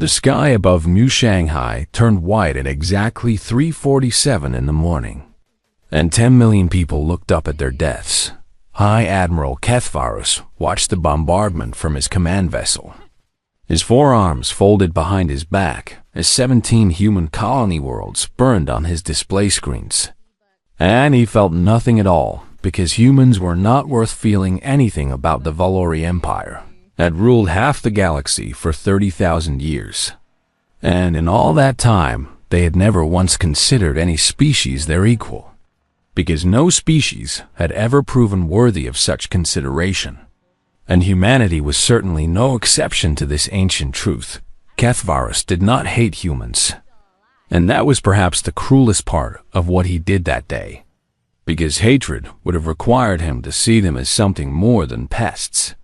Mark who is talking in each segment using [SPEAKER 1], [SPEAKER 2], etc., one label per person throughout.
[SPEAKER 1] The sky above New Shanghai turned white at exactly 3:47 in the morning, and 10 million people looked up at their deaths. High Admiral Kethvarus watched the bombardment from his command vessel. His forearms folded behind his back as 17 human colony worlds burned on his display screens. And he felt nothing at all, because humans were not worth feeling anything about the Valori Empire, had ruled half the galaxy for 30,000 years. And in all that time, they had never once considered any species their equal, because no species had ever proven worthy of such consideration. And humanity was certainly no exception to this ancient truth. Kethvarus did not hate humans. And that was perhaps the cruelest part of what he did that day, because hatred would have required him to see them as something more than pests,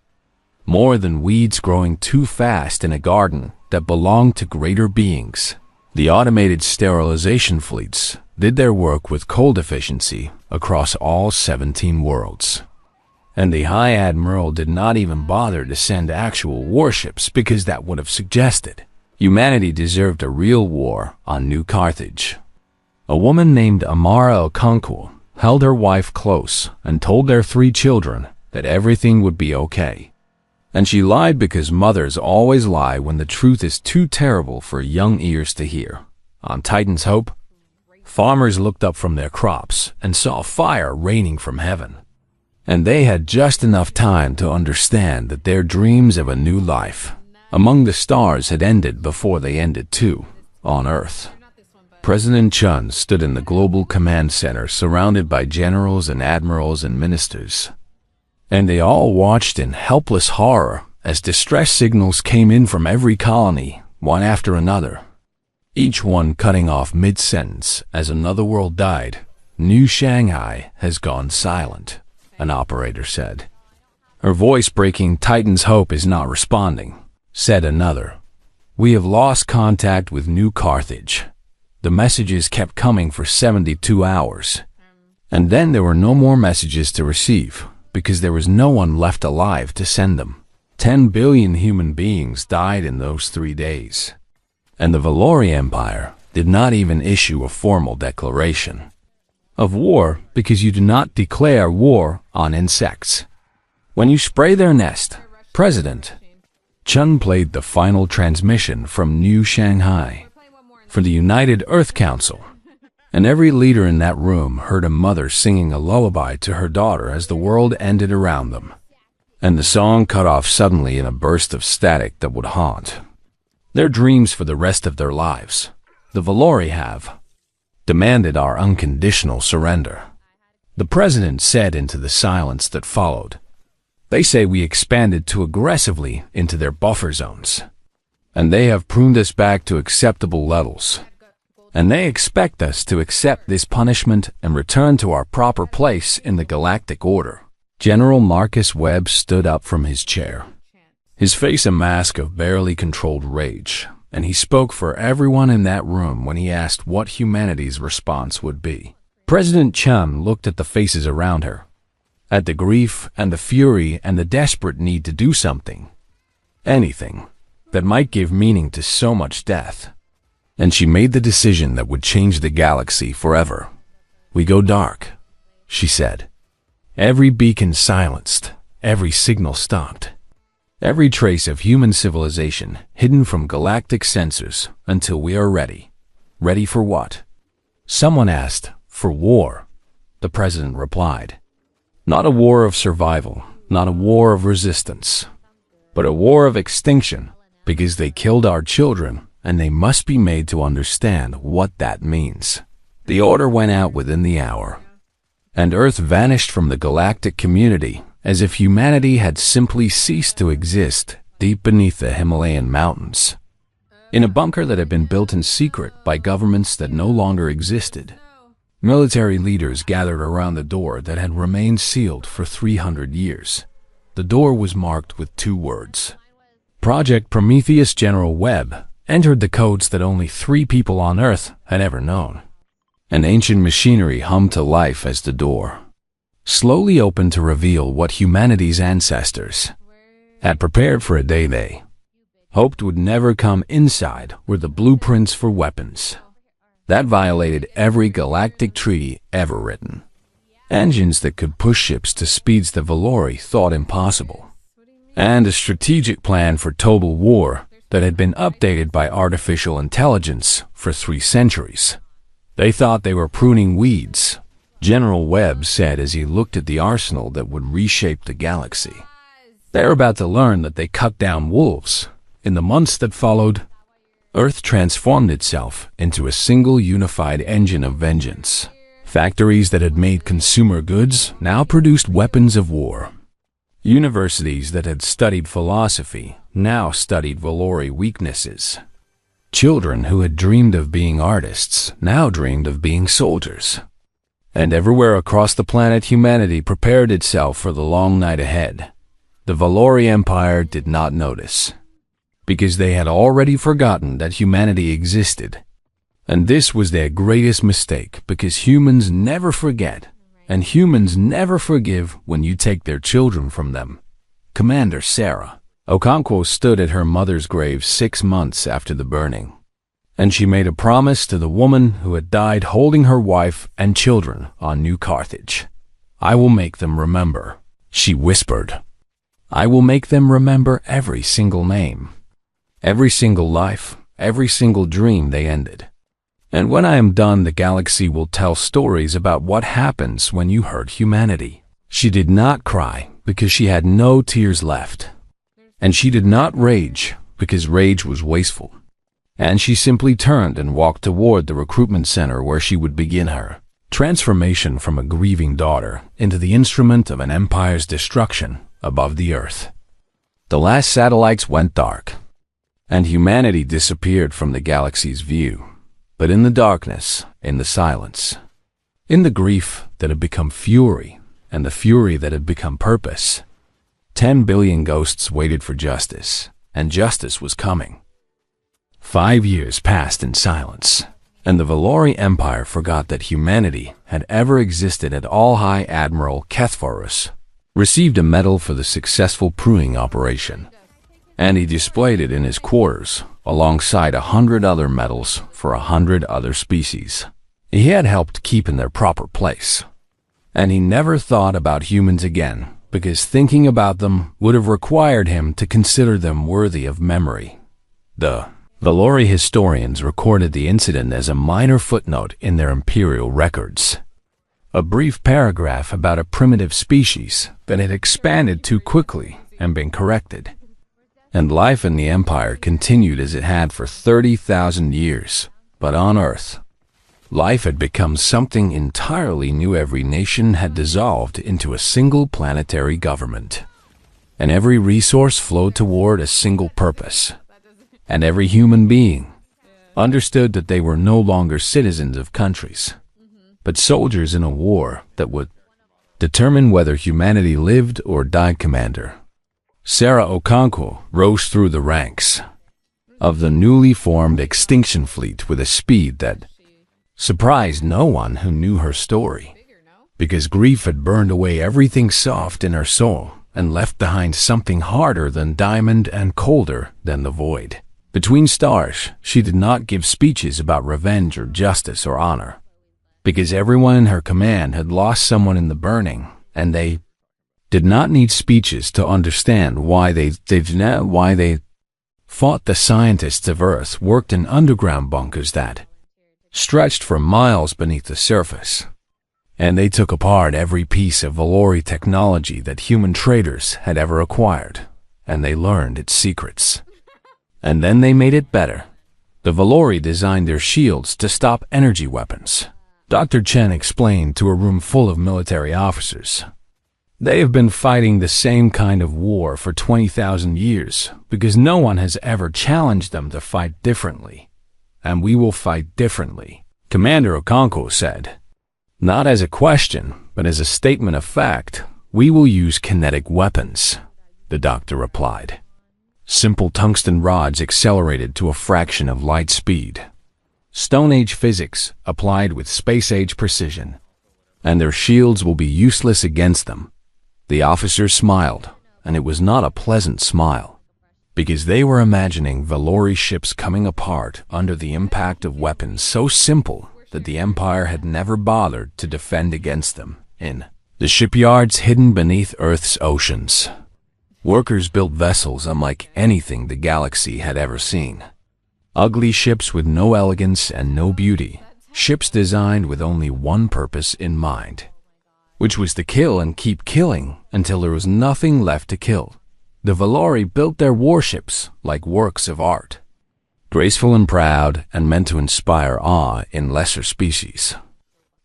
[SPEAKER 1] more than weeds growing too fast in a garden that belonged to greater beings. The automated sterilization fleets did their work with cold efficiency across all 17 worlds. And the High Admiral did not even bother to send actual warships, because that would have suggested humanity deserved a real war on New Carthage. A woman named Amara Okonkwo held her wife close and told their 3 children that everything would be okay. And she lied, because mothers always lie when the truth is too terrible for young ears to hear. On Titan's Hope, farmers looked up from their crops and saw fire raining from heaven. And they had just enough time to understand that their dreams of a new life among the stars had ended before they ended too, on Earth. President Chun stood in the Global Command Center surrounded by generals and admirals and ministers. And they all watched in helpless horror as distress signals came in from every colony, one after another, each one cutting off mid-sentence as another world died. New Shanghai has gone silent, an operator said. Her voice breaking. Titan's Hope is not responding, said another. We have lost contact with New Carthage. The messages kept coming for 72 hours. And then there were no more messages to receive, because there was no one left alive to send them. 10 billion human beings died in those 3 days. And the Valori Empire did not even issue a formal declaration of war, because you do not declare war on insects when you spray their nest. President Chun played the final transmission from New Shanghai for the United Earth Council, and every leader in that room heard a mother singing a lullaby to her daughter as the world ended around them. And the song cut off suddenly in a burst of static that would haunt their dreams for the rest of their lives. The Valori have demanded our unconditional surrender, the president said into the silence that followed. They say we expanded too aggressively into their buffer zones, and they have pruned us back to acceptable levels. And they expect us to accept this punishment and return to our proper place in the galactic order. General Marcus Webb stood up from his chair, his face a mask of barely controlled rage, and he spoke for everyone in that room when he asked what humanity's response would be. President Chun looked at the faces around her, at the grief and the fury and the desperate need to do something, anything, that might give meaning to so much death. And she made the decision that would change the galaxy forever. We go dark, she said. Every beacon silenced, every signal stopped, every trace of human civilization hidden from galactic sensors until we are ready. Ready for what? Someone asked. For war, the president replied. Not a war of survival, not a war of resistance, but a war of extinction, because they killed our children, and they must be made to understand what that means. The order went out within the hour, and Earth vanished from the galactic community as if humanity had simply ceased to exist deep beneath the Himalayan mountains, in a bunker that had been built in secret by governments that no longer existed. Military leaders gathered around the door that had remained sealed for 300 years. The door was marked with 2 words. Project Prometheus. General Webb entered the codes that only 3 people on Earth had ever known. An ancient machinery hummed to life as the door slowly opened to reveal what humanity's ancestors had prepared for a day they hoped would never come inside were the blueprints for weapons. That violated every galactic treaty ever written. Engines that could push ships to speeds the Valori thought impossible. And a strategic plan for total war that had been updated by artificial intelligence for 3 centuries. They thought they were pruning weeds, General Webb said as he looked at the arsenal that would reshape the galaxy. They're about to learn that they cut down wolves. In the months that followed, Earth transformed itself into a single unified engine of vengeance. Factories that had made consumer goods now produced weapons of war. Universities that had studied philosophy now studied Valori weaknesses. Children who had dreamed of being artists now dreamed of being soldiers. And everywhere across the planet, humanity prepared itself for the long night ahead. The Valori Empire did not notice, because they had already forgotten that humanity existed. And this was their greatest mistake, because humans never forget, and humans never forgive when you take their children from them. Commander Sarah Okonkwo stood at her mother's grave 6 months after the burning, and she made a promise to the woman who had died holding her wife and children on New Carthage. "I will make them remember," she whispered. "I will make them remember every single name, every single life, every single dream they ended. And when I am done, the galaxy will tell stories about what happens when you hurt humanity." She did not cry because she had no tears left. And she did not rage because rage was wasteful. And she simply turned and walked toward the recruitment center where she would begin her transformation from a grieving daughter into the instrument of an empire's destruction above the Earth. The last satellites went dark, and humanity disappeared from the galaxy's view. But in the darkness, in the silence, in the grief that had become fury, and the fury that had become purpose, 10 billion ghosts waited for justice, and justice was coming. 5 years passed in silence, and the Valori Empire forgot that humanity had ever existed at all. High Admiral Kethvarus received a medal for the successful pruning operation, and he displayed it in his quarters alongside 100 other medals for 100 other species he had helped keep in their proper place. And he never thought about humans again, because thinking about them would have required him to consider them worthy of memory. The Valori historians recorded the incident as a minor footnote in their imperial records. A brief paragraph about a primitive species that had expanded too quickly and been corrected. And life in the Empire continued as it had for 30,000 years. But on Earth, life had become something entirely new. Every nation had dissolved into a single planetary government, and every resource flowed toward a single purpose. And every human being understood that they were no longer citizens of countries, but soldiers in a war that would determine whether humanity lived or died. Commander Sarah Okonkwo rose through the ranks of the newly formed Extinction Fleet with a speed that surprised no one who knew her story, because grief had burned away everything soft in her soul and left behind something harder than diamond and colder than the void. Between stars, she did not give speeches about revenge or justice or honor, because everyone in her command had lost someone in the burning, and they did not need speeches to understand why they fought. The scientists of Earth worked in underground bunkers that stretched for miles beneath the surface, and they took apart every piece of Valori technology that human traders had ever acquired, and they learned its secrets. And then they made it better. The Valori designed their shields to stop energy weapons. Dr. Chen explained to a room full of military officers. They have been fighting the same kind of war for 20,000 years because no one has ever challenged them to fight differently. And we will fight differently, Commander Okonkwo said. Not as a question, but as a statement of fact. We will use kinetic weapons, the doctor replied. Simple tungsten rods accelerated to a fraction of light speed. Stone Age physics applied with space age precision. And their shields will be useless against them. The officer smiled, and it was not a pleasant smile. because they were imagining Valori ships coming apart under the impact of weapons so simple that the Empire had never bothered to defend against them in the shipyards hidden beneath Earth's oceans. Workers built vessels unlike anything the galaxy had ever seen. Ugly ships with no elegance and no beauty. Ships designed with only one purpose in mind, which was to kill and keep killing until there was nothing left to kill. The Valori built their warships like works of art, graceful and proud and meant to inspire awe in lesser species.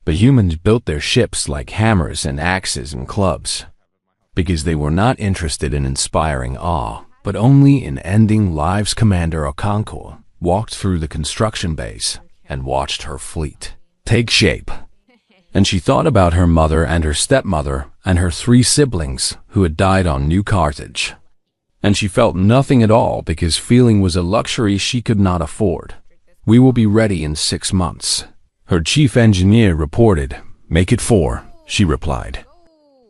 [SPEAKER 1] But humans built their ships like hammers and axes and clubs, because they were not interested in inspiring awe, but only in ending lives. Commander Okonkwo walked through the construction base and watched her fleet take shape. And she thought about her mother and her stepmother and her 3 siblings who had died on New Carthage. And she felt nothing at all because feeling was a luxury she could not afford. "We will be ready in 6 months." Her chief engineer reported. "Make it 4, she replied,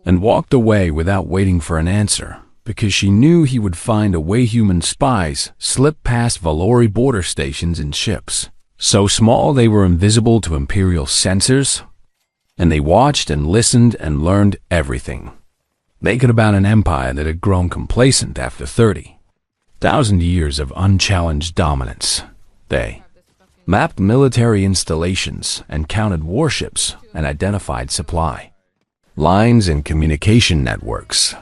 [SPEAKER 1] and walked away without waiting for an answer, because she knew he would find a way. Human spies slipped past Valori border stations in ships, so small they were invisible to Imperial sensors, and they watched and listened and learned everything they could about an empire that had grown complacent after 30,000 years of unchallenged dominance. They mapped military installations and counted warships and identified supply lines and communication networks.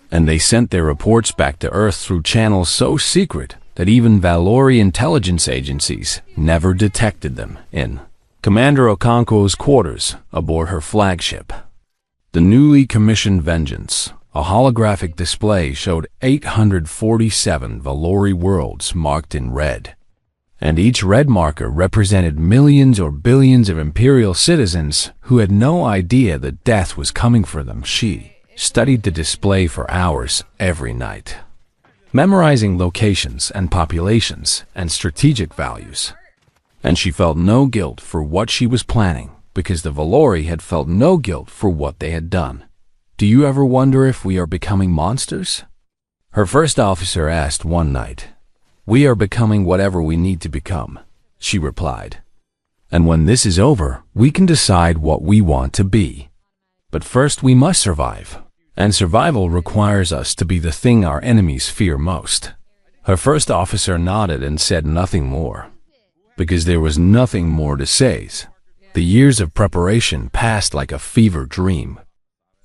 [SPEAKER 1] And they sent their reports back to Earth through channels so secret that even Valori intelligence agencies never detected them in Commander Okonkwo's quarters aboard her flagship. The newly commissioned Vengeance, a holographic display, showed 847 Valori worlds marked in red. And each red marker represented millions or billions of Imperial citizens who had no idea that death was coming for them. She studied the display for hours every night, memorizing locations and populations and strategic values. And she felt no guilt for what she was planning, because the Valori had felt no guilt for what they had done. "Do you ever wonder if we are becoming monsters?" her first officer asked one night. "We are becoming whatever we need to become," she replied. "And when this is over, we can decide what we want to be. But first we must survive, and survival requires us to be the thing our enemies fear most." Her first officer nodded and said nothing more, because there was nothing more to say. The years of preparation passed like a fever dream,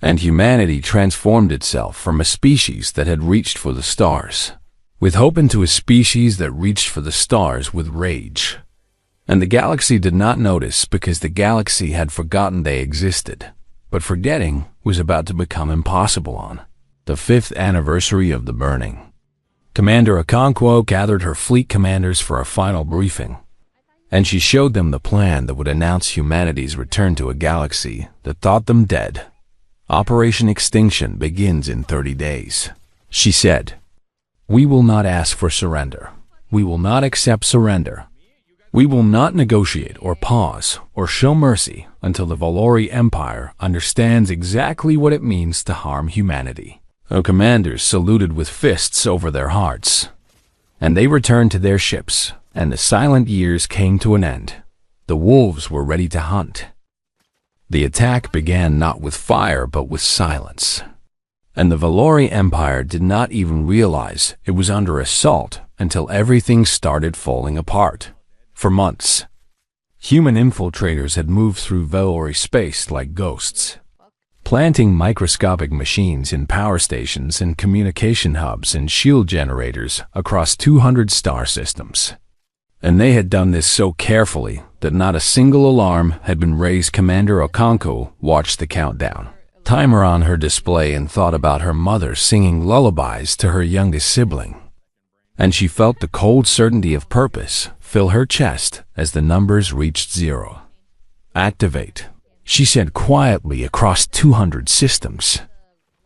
[SPEAKER 1] and humanity transformed itself from a species that had reached for the stars with hope into a species that reached for the stars with rage. And the galaxy did not notice, because the galaxy had forgotten they existed. But forgetting was about to become impossible on the 5th anniversary of the burning. Commander Okonkwo gathered her fleet commanders for a final briefing, and she showed them the plan that would announce humanity's return to a galaxy that thought them dead. "Operation Extinction begins in 30 days, she said. "We will not ask for surrender. We will not accept surrender. We will not negotiate or pause or show mercy until the Valori Empire understands exactly what it means to harm humanity." Our commanders saluted with fists over their hearts, and they returned to their ships, and the silent years came to an end. The wolves were ready to hunt. The attack began not with fire but with silence. And the Valori Empire did not even realize it was under assault until everything started falling apart. For months, human infiltrators had moved through Valori space like ghosts, planting microscopic machines in power stations and communication hubs and shield generators across 200 star systems. And they had done this so carefully that not a single alarm had been raised. Commander Okonkwo watched the countdown timer on her display and thought about her mother singing lullabies to her youngest sibling. And she felt the cold certainty of purpose fill her chest as the numbers reached 0. "Activate," she said quietly across 200 systems.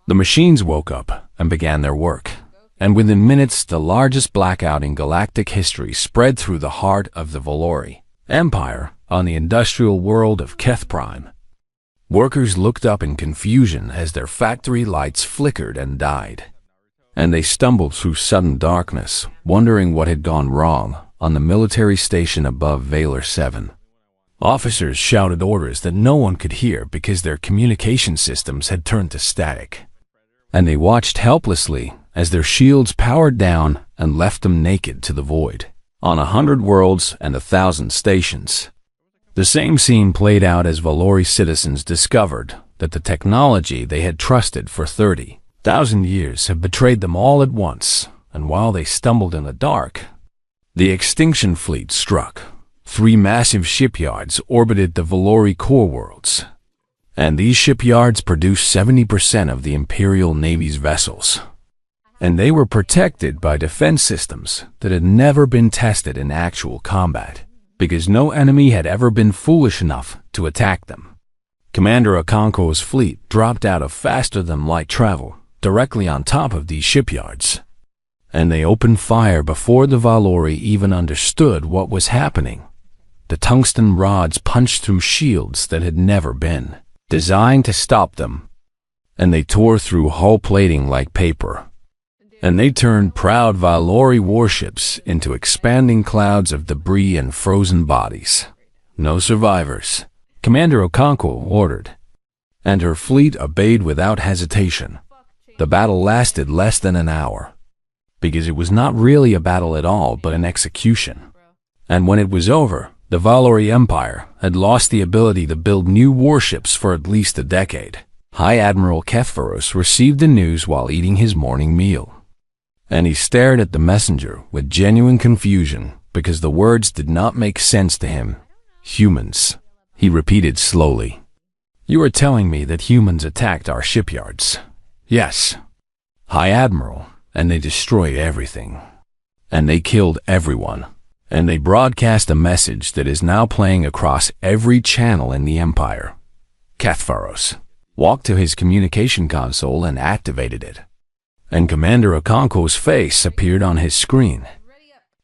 [SPEAKER 1] The machines woke up and began their work, and within minutes the largest blackout in galactic history spread through the heart of the Valori Empire on the industrial world of Keth Prime. Workers looked up in confusion as their factory lights flickered and died, and they stumbled through sudden darkness, wondering what had gone wrong on the military station above Valor 7. Officers shouted orders that no one could hear because their communication systems had turned to static. And they watched helplessly as their shields powered down and left them naked to the void, on 100 worlds and 1,000 stations. The same scene played out as Valori citizens discovered that the technology they had trusted for 30,000 years had betrayed them all at once, and while they stumbled in the dark, the extinction fleet struck. 3 massive shipyards orbited the Valori core worlds, and these shipyards produced 70% of the Imperial Navy's vessels. And they were protected by defense systems that had never been tested in actual combat, because no enemy had ever been foolish enough to attack them. Commander Okonkwo's fleet dropped out of faster-than-light travel directly on top of these shipyards, and they opened fire before the Valori even understood what was happening. The tungsten rods punched through shields that had never been designed to stop them, and they tore through hull plating like paper. And they turned proud Valori warships into expanding clouds of debris and frozen bodies. No survivors, Commander Okonkwo ordered, and her fleet obeyed without hesitation. The battle lasted less than an hour, because it was not really a battle at all but an execution. And when it was over, the Valori Empire had lost the ability to build new warships for at least a decade. High Admiral Kethvaros received the news while eating his morning meal, and he stared at the messenger with genuine confusion because the words did not make sense to him. Humans, he repeated slowly. You are telling me that humans attacked our shipyards? Yes, High Admiral, and they destroyed everything. And they killed everyone. And they broadcast a message that is now playing across every channel in the Empire. Kethvaros walked to his communication console and activated it. And Commander Okonkwo's face appeared on his screen.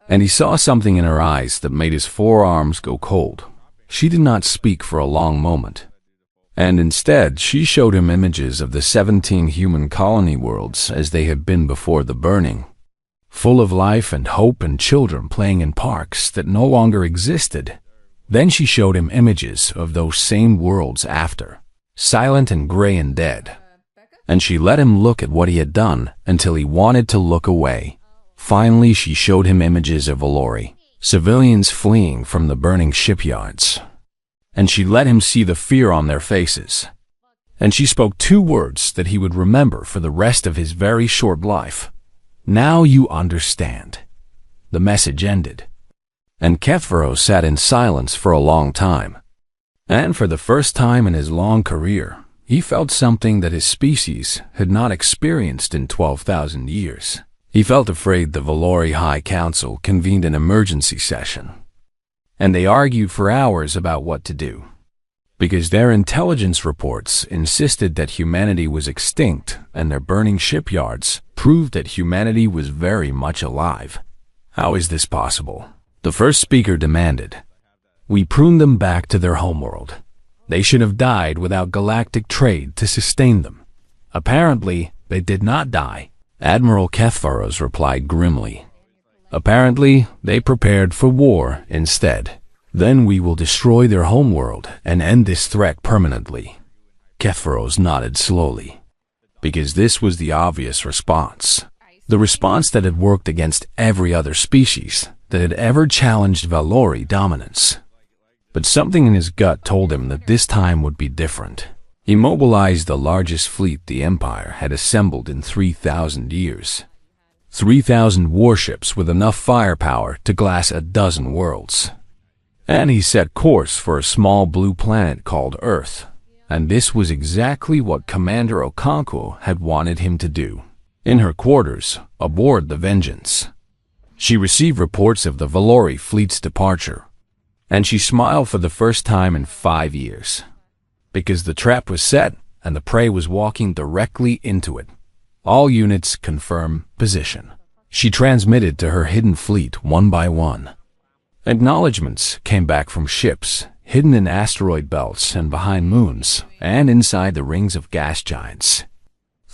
[SPEAKER 1] And he saw something in her eyes that made his forearms go cold. She did not speak for a long moment. And instead, she showed him images of the 17 human colony worlds as they had been before the burning, full of life and hope and children playing in parks that no longer existed. Then she showed him images of those same worlds after, silent and gray and dead. And she let him look at what he had done until he wanted to look away. Finally, she showed him images of Valori, civilians fleeing from the burning shipyards. And she let him see the fear on their faces. And she spoke 2 words that he would remember for the rest of his very short life. Now you understand. The message ended, and Kethvaros sat in silence for a long time. And for the first time in his long career, he felt something that his species had not experienced in 12,000 years. He felt afraid the Valori High Council convened an emergency session, and they argued for hours about what to do, because their intelligence reports insisted that humanity was extinct, and their burning shipyards proved that humanity was very much alive. How is this possible? The first speaker demanded. We pruned them back to their homeworld. They should have died without galactic trade to sustain them. Apparently, they did not die. Admiral Kethvaros replied grimly. Apparently, they prepared for war instead. Then we will destroy their homeworld and end this threat permanently. Kethvaros nodded slowly, because this was the obvious response. The response that had worked against every other species that had ever challenged Valori dominance. But something in his gut told him that this time would be different. He mobilized the largest fleet the Empire had assembled in 3,000 years. 3,000 warships with enough firepower to glass a dozen worlds. And he set course for a small blue planet called Earth. And this was exactly what Commander Okonkwo had wanted him to do. In her quarters, aboard the Vengeance, she received reports of the Valori fleet's departure, and she smiled for the first time in 5 years, because the trap was set and the prey was walking directly into it. All units confirm position. She transmitted to her hidden fleet one by one. Acknowledgements came back from ships hidden in asteroid belts and behind moons and inside the rings of gas giants.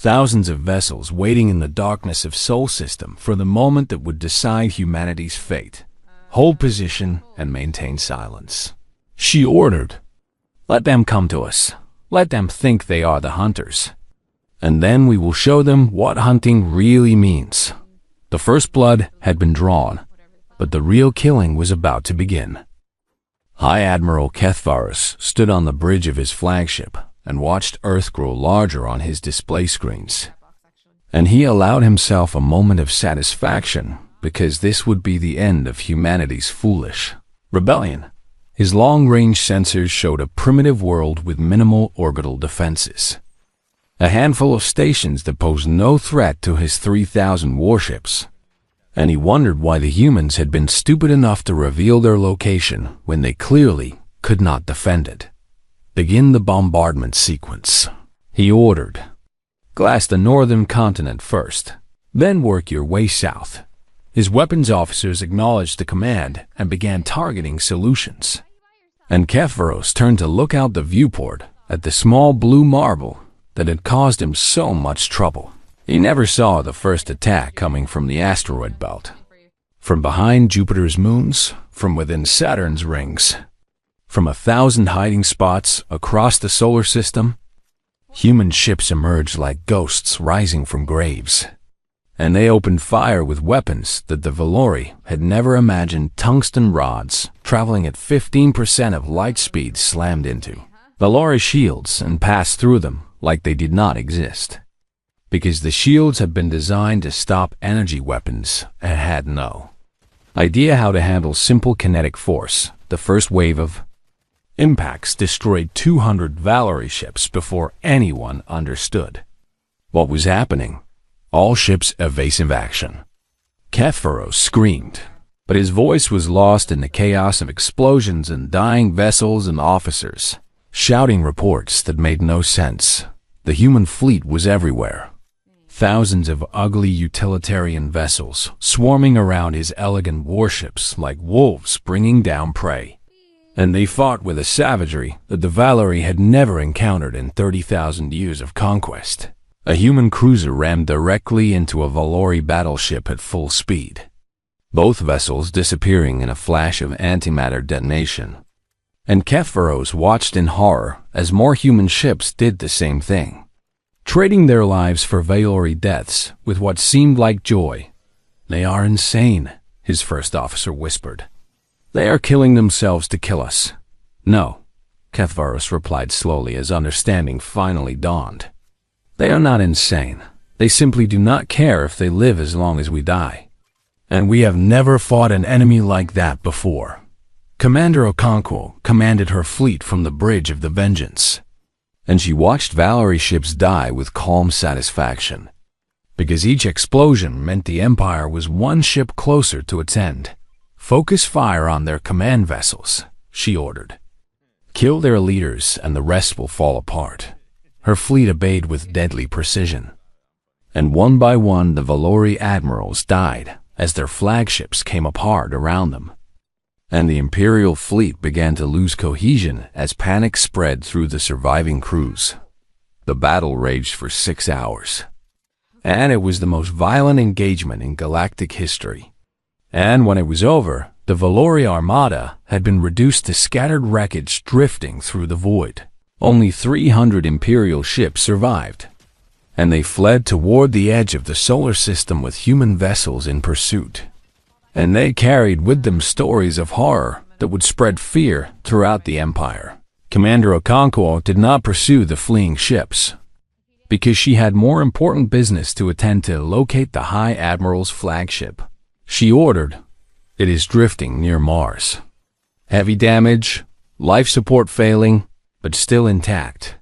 [SPEAKER 1] Thousands of vessels waiting in the darkness of Sol system for the moment that would decide humanity's fate. Hold position and maintain silence. She ordered. Let them come to us. Let them think they are the hunters. And then we will show them what hunting really means. The first blood had been drawn, but the real killing was about to begin. High Admiral Kethvarus stood on the bridge of his flagship and watched Earth grow larger on his display screens. And he allowed himself a moment of satisfaction because this would be the end of humanity's foolish rebellion. His long-range sensors showed a primitive world with minimal orbital defenses. A handful of stations that posed no threat to his 3,000 warships. And he wondered why the humans had been stupid enough to reveal their location when they clearly could not defend it. Begin the bombardment sequence, he ordered. Glass the northern continent first, then work your way south. His weapons officers acknowledged the command and began targeting solutions. And Kethvaros turned to look out the viewport at the small blue marble that had caused him so much trouble. He never saw the first attack coming from the asteroid belt, from behind Jupiter's moons, from within Saturn's rings. From 1,000 hiding spots across the solar system, human ships emerged like ghosts rising from graves. And they opened fire with weapons that the Valori had never imagined. Tungsten rods, traveling at 15% of light speed, slammed into Valori shields and passed through them like they did not exist. Because the shields had been designed to stop energy weapons and had no idea how to handle simple kinetic force. The first wave of impacts destroyed 200 Valori ships before anyone understood what was happening. All ships evasive action. Kethvaros screamed, but his voice was lost in the chaos of explosions and dying vessels and officers, shouting reports that made no sense. The human fleet was everywhere. Thousands of ugly utilitarian vessels swarming around his elegant warships like wolves bringing down prey. And they fought with a savagery that the Valori had never encountered in 30,000 years of conquest. A human cruiser rammed directly into a Valori battleship at full speed, both vessels disappearing in a flash of antimatter detonation. And Kethvaros watched in horror as more human ships did the same thing, trading their lives for Valori deaths with what seemed like joy. They are insane, his first officer whispered. They are killing themselves to kill us. No, Kethvaros replied slowly as understanding finally dawned. They are not insane. They simply do not care if they live as long as we die. And we have never fought an enemy like that before. Commander Okonkwo commanded her fleet from the Bridge of the Vengeance. And she watched Valori ships die with calm satisfaction. Because each explosion meant the Empire was one ship closer to its end. Focus fire on their command vessels, she ordered. Kill their leaders and the rest will fall apart. Her fleet obeyed with deadly precision. And one by one the Valori admirals died as their flagships came apart around them. And the Imperial fleet began to lose cohesion as panic spread through the surviving crews. The battle raged for 6 hours. And it was the most violent engagement in galactic history. And when it was over, the Valori armada had been reduced to scattered wreckage drifting through the void. Only 300 Imperial ships survived, and they fled toward the edge of the solar system with human vessels in pursuit. And they carried with them stories of horror that would spread fear throughout the Empire. Commander Okonkwo did not pursue the fleeing ships, because she had more important business to attend to locate the High Admiral's flagship. She ordered, "It is drifting near Mars. Heavy damage, life support failing, but still intact.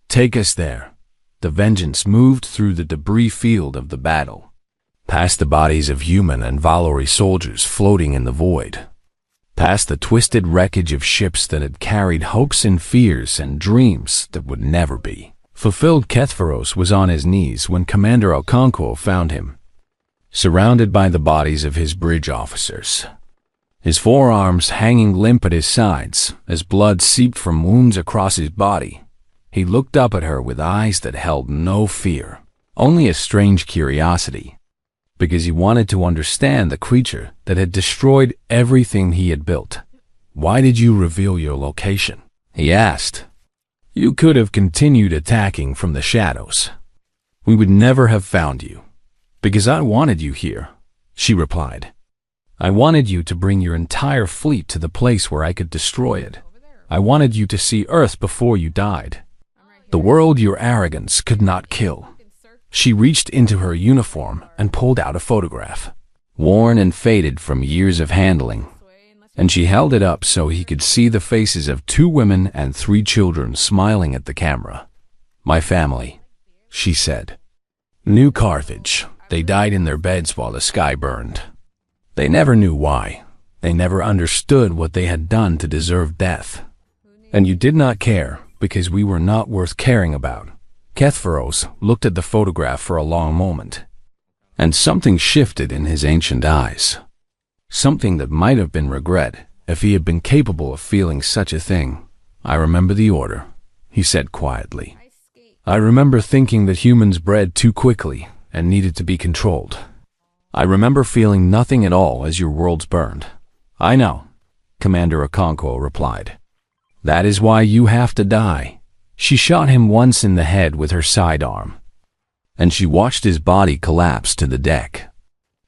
[SPEAKER 1] Take us there." The Vengeance moved through the debris field of the battle, past the bodies of human and Valori soldiers floating in the void, past the twisted wreckage of ships that had carried hopes and fears and dreams that would never be fulfilled. Kethvaros was on his knees when Commander Okonkwo found him, surrounded by the bodies of his bridge officers, his forearms hanging limp at his sides as blood seeped from wounds across his body. He looked up at her with eyes that held no fear, only a strange curiosity, because he wanted to understand the creature that had destroyed everything he had built. "Why did you reveal your location?" he asked. "You could have continued attacking from the shadows. We would never have found you." "Because I wanted you here," she replied. "I wanted you to bring your entire fleet to the place where I could destroy it. I wanted you to see Earth before you died. The world your arrogance could not kill." She reached into her uniform and pulled out a photograph, worn and faded from years of handling, and she held it up so he could see the faces of 2 women and 3 children smiling at the camera. "My family," she said. "New Carthage. They died in their beds while the sky burned. They never knew why. They never understood what they had done to deserve death. And you did not care, because we were not worth caring about." Kethvaros looked at the photograph for a long moment, and something shifted in his ancient eyes. Something that might have been regret if he had been capable of feeling such a thing. "I remember the order," he said quietly. "I remember thinking that humans bred too quickly and needed to be controlled. I remember feeling nothing at all as your worlds burned." "I know," Commander Okonkwo replied. "That is why you have to die." She shot him once in the head with her sidearm, and she watched his body collapse to the deck.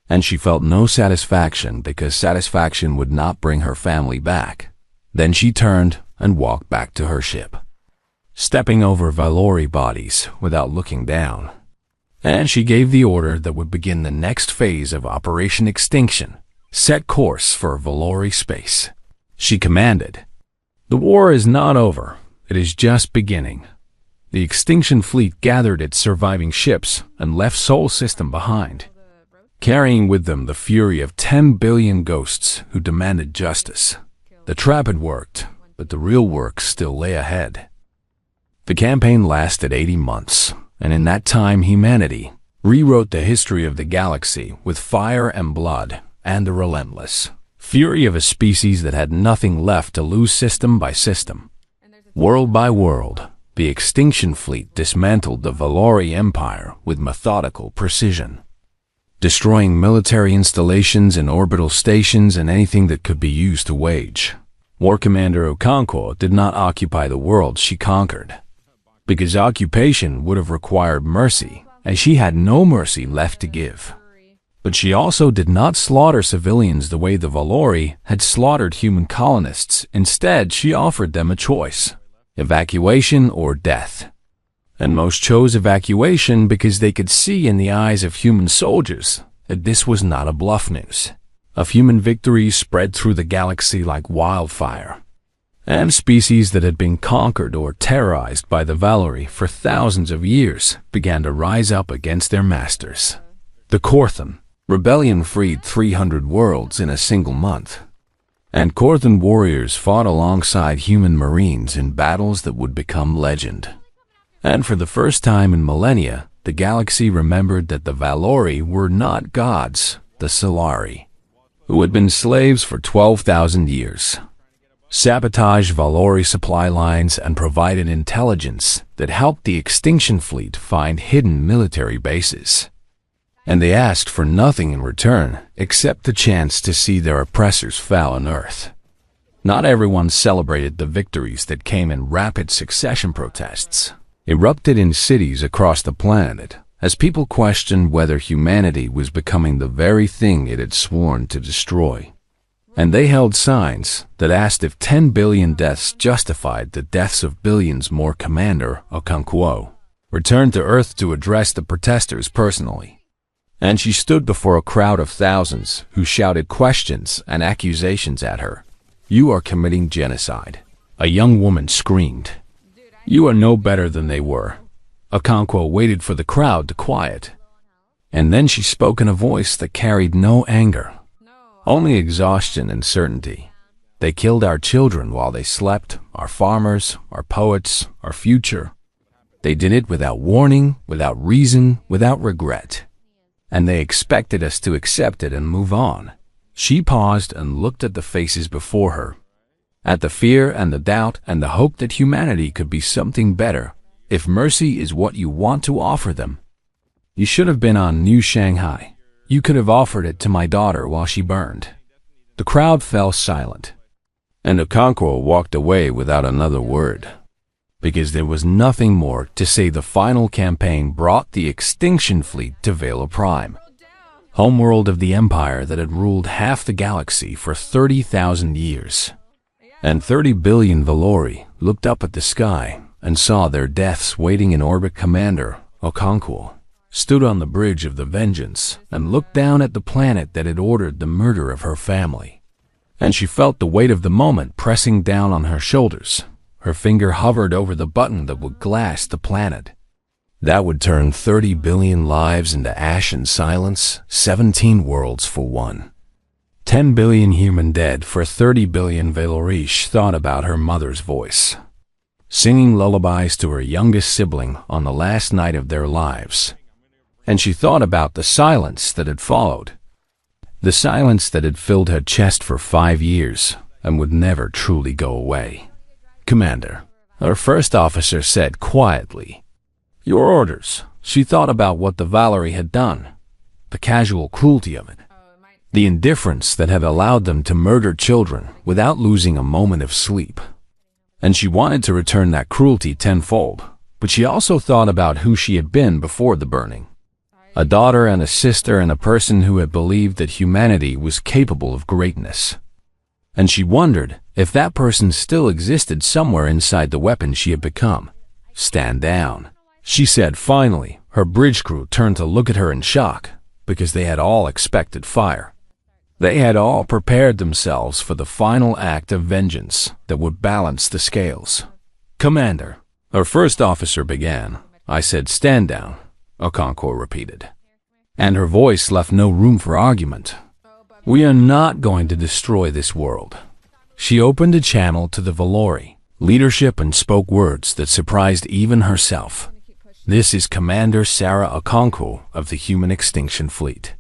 [SPEAKER 1] And she felt no satisfaction, because satisfaction would not bring her family back. Then she turned and walked back to her ship, stepping over Valori bodies without looking down. And she gave the order that would begin the next phase of Operation Extinction. "Set course for Valori space," she commanded. "The war is not over. It is just beginning." The Extinction Fleet gathered its surviving ships and left Sol System behind, carrying with them the fury of 10 billion ghosts who demanded justice. The trap had worked, but the real work still lay ahead. The campaign lasted 80 months, and in that time humanity rewrote the history of the galaxy with fire and blood and the relentless fury of a species that had nothing left to lose system by system. World by world, the Extinction Fleet dismantled the Valori Empire with methodical precision, destroying military installations and orbital stations and anything that could be used to wage war. Commander Okonkwo did not occupy the world she conquered, because occupation would have required mercy, and she had no mercy left to give. But she also did not slaughter civilians the way the Valori had slaughtered human colonists. Instead, she offered them a choice: evacuation or death. And most chose evacuation because they could see in the eyes of human soldiers that this was not a bluff news. Of human victories spread through the galaxy like wildfire, and species that had been conquered or terrorized by the Valori for thousands of years began to rise up against their masters. The Korthan rebellion freed 300 worlds in a single month, and Korthan warriors fought alongside human marines in battles that would become legend. And for the first time in millennia, the galaxy remembered that the Valori were not gods, the Solari, who had been slaves for 12,000 years, sabotaged Valori supply lines, and provided intelligence that helped the Extinction Fleet find hidden military bases. And they asked for nothing in return except the chance to see their oppressors fall on Earth. Not everyone celebrated the victories that came in rapid succession. Protests erupted in cities across the planet as people questioned whether humanity was becoming the very thing it had sworn to destroy. And they held signs that asked if 10 billion deaths justified the deaths of billions more. Commander Okonkwo returned to Earth to address the protesters personally, and she stood before a crowd of thousands who shouted questions and accusations at her. "You are committing genocide," a young woman screamed. "You are no better than they were." Okonkwo waited for the crowd to quiet, and then she spoke in a voice that carried no anger, only exhaustion and certainty. "They killed our children while they slept, our farmers, our poets, our future. They did it without warning, without reason, without regret. And they expected us to accept it and move on." She paused and looked at the faces before her, at the fear and the doubt and the hope that humanity could be something better, if mercy is what you want to offer them. You should have been on New Shanghai. You could have offered it to my daughter while she burned. The crowd fell silent, and Okonkwo walked away without another word, because there was nothing more to say. The final campaign brought the Extinction Fleet to Vela Prime, homeworld of the empire that had ruled half the galaxy for 30,000 years. And 30 billion Valori looked up at the sky and saw their deaths waiting in orbit. Commander Okonkwo stood on the bridge of the Vengeance and looked down at the planet that had ordered the murder of her family. And she felt the weight of the moment pressing down on her shoulders. Her finger hovered over the button that would glass the planet. That would turn 30 billion lives into ash and silence, 17 worlds for one. 10 billion human dead for 30 billion Valorish thought about her mother's voice, singing lullabies to her youngest sibling on the last night of their lives. And she thought about the silence that had followed. The silence that had filled her chest for 5 years and would never truly go away. Commander, her first officer said quietly, "Your orders." She thought about what the Valerie had done, the casual cruelty of it, the indifference that had allowed them to murder children without losing a moment of sleep. And she wanted to return that cruelty tenfold, but she also thought about who she had been before the burning. A daughter and a sister and a person who had believed that humanity was capable of greatness. And she wondered if that person still existed somewhere inside the weapon she had become. "Stand down," she said finally. Her bridge crew turned to look at her in shock, because they had all expected fire. They had all prepared themselves for the final act of vengeance that would balance the scales. "Commander," her first officer began. "I said stand down," Okonkwo repeated, and her voice left no room for argument. "We are not going to destroy this world." She opened a channel to the Valori leadership and spoke words that surprised even herself. "This is Commander Sarah Okonkwo of the Human Extinction Fleet.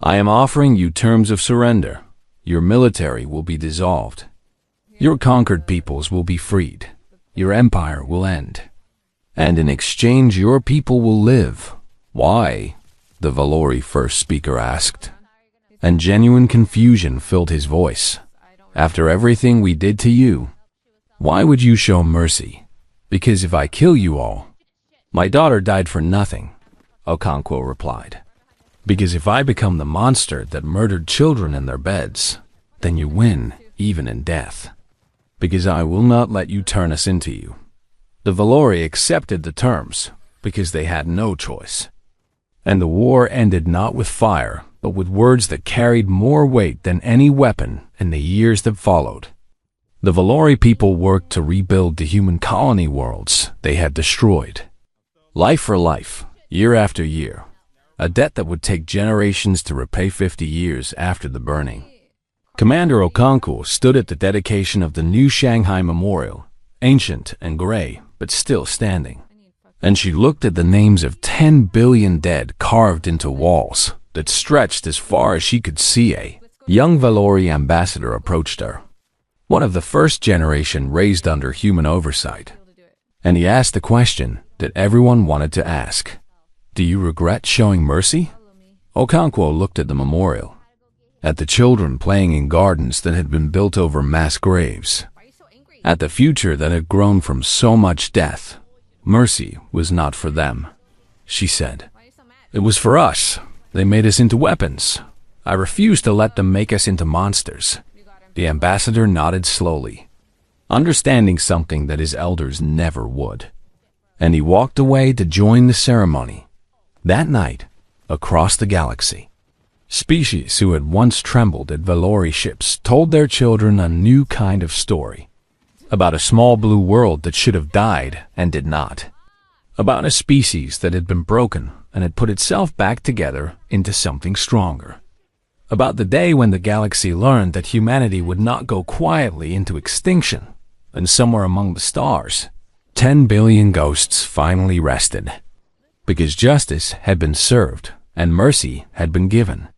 [SPEAKER 1] I am offering you terms of surrender. Your military will be dissolved. Your conquered peoples will be freed. Your empire will end. And in exchange, your people will live." "Why?" the Valori first speaker asked, and genuine confusion filled his voice. "After everything we did to you, why would you show mercy?" "Because if I kill you all, my daughter died for nothing," Okonkwo replied. "Because if I become the monster that murdered children in their beds, then you win, even in death. Because I will not let you turn us into you." The Valori accepted the terms, because they had no choice. And the war ended not with fire, but with words that carried more weight than any weapon in the years that followed. The Valori people worked to rebuild the human colony worlds they had destroyed. Life for life, year after year, a debt that would take generations to repay 50 years after the burning. Commander Okonkwo stood at the dedication of the New Shanghai Memorial, ancient and gray, but still standing. And she looked at the names of 10 billion dead carved into walls that stretched as far as she could see. A young Valori ambassador approached her, one of the first generation raised under human oversight. And he asked the question that everyone wanted to ask. "Do you regret showing mercy?" Okonkwo looked at the memorial, at the children playing in gardens that had been built over mass graves, at the future that had grown from so much death. "Mercy was not for them," she said. "It was for us. They made us into weapons. I refuse to let them make us into monsters." The ambassador nodded slowly, understanding something that his elders never would. And he walked away to join the ceremony. That night, across the galaxy, species who had once trembled at Valori ships told their children a new kind of story. About a small blue world that should have died and did not. About a species that had been broken and had put itself back together into something stronger. About the day when the galaxy learned that humanity would not go quietly into extinction, and somewhere among the stars, 10 billion ghosts finally rested. Because justice had been served and mercy had been given.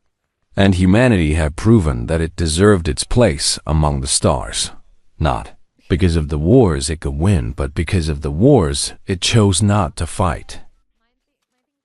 [SPEAKER 1] And humanity had proven that it deserved its place among the stars. Not because of the wars it could win, but because of the wars it chose not to fight.